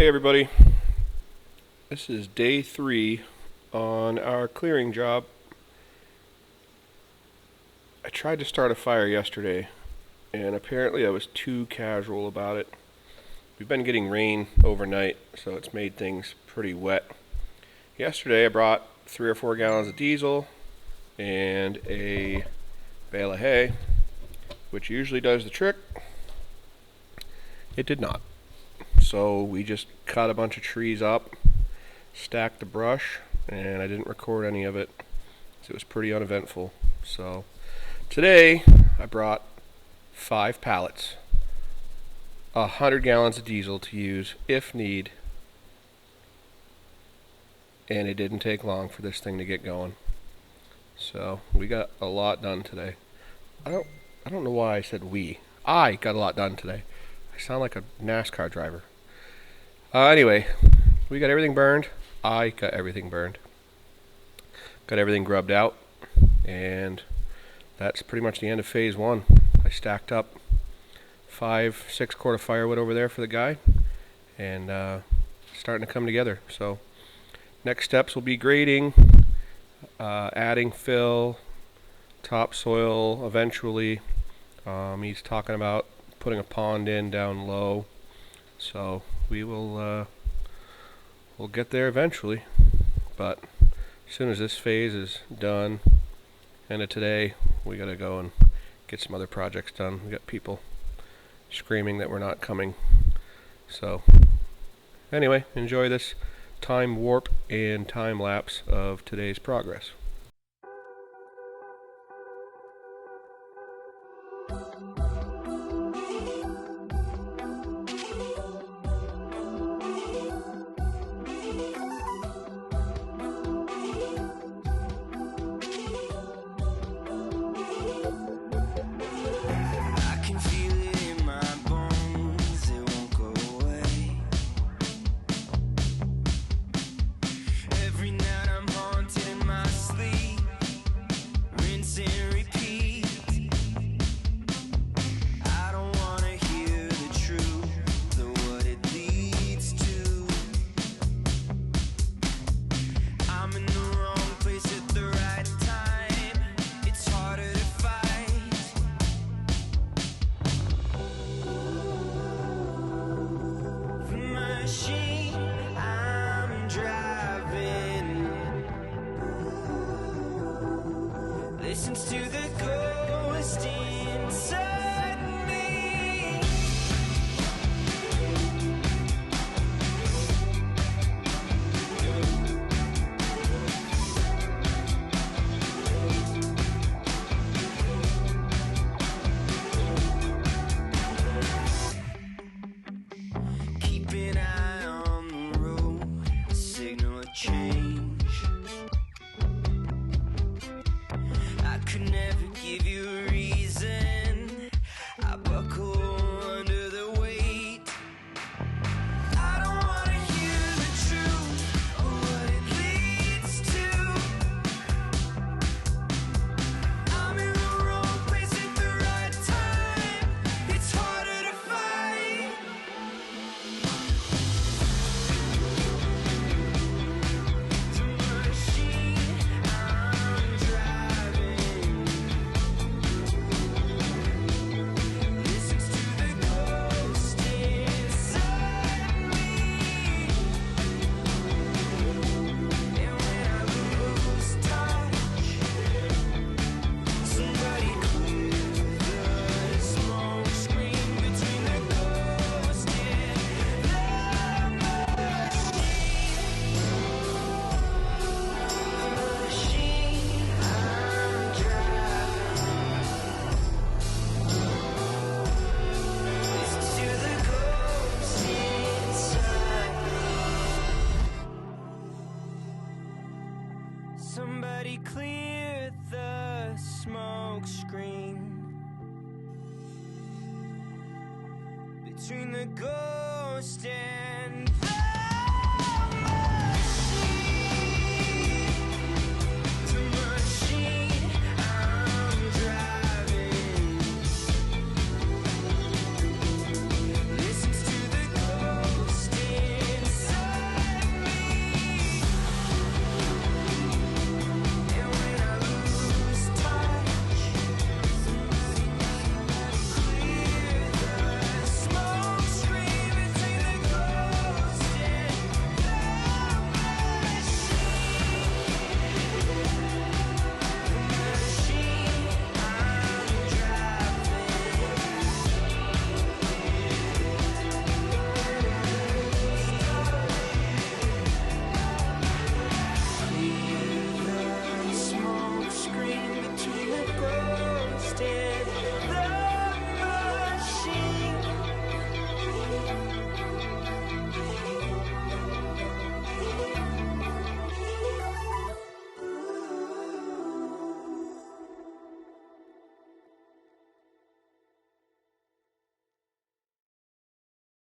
Hey everybody, this is day 3 on our clearing job. I tried to start a fire yesterday and apparently I was too casual about it. We've been getting rain overnight, so it's made things pretty wet. Yesterday I brought 3 or 4 gallons of diesel and a bale of hay, which usually does the trick. It did not. So we just cut a bunch of trees up, stacked the brush, and I didn't record any of it, so it was pretty uneventful. So today I brought 5 pallets, 100 gallons of diesel to use if need, and it didn't take long for this thing to get going. So we got a lot done today. I don't know why I said we. I got a lot done today. I sound like a NASCAR driver. Anyway, we got everything burned. I got everything burned. Got everything grubbed out, and that's pretty much the end of phase 1. I stacked up 5-6 quart of firewood over there for the guy, and starting to come together. So next steps will be grading, adding fill, topsoil eventually. He's talking about putting a pond in down low, so we will we'll get there eventually. But as soon as this phase is done, end of today, we gotta go and get some other projects done. We got people screaming that we're not coming. So anyway, enjoy this time warp and time lapse of today's progress. Listens to the ghost inside me. Keep an eye on the road, signal a change. Could never give you a reason. I buckle under the weight. I don't wanna hear the truth or what it leads to. I'm in the wrong place at the right time. It's harder to fight. The machine I'm driving listens to the ghost inside me. And when I lose touch, somebody clear the smoke screen between the ghost and the machine I'm driving. Listen to the ghost inside me. Somebody clear the smoke screen between the ghost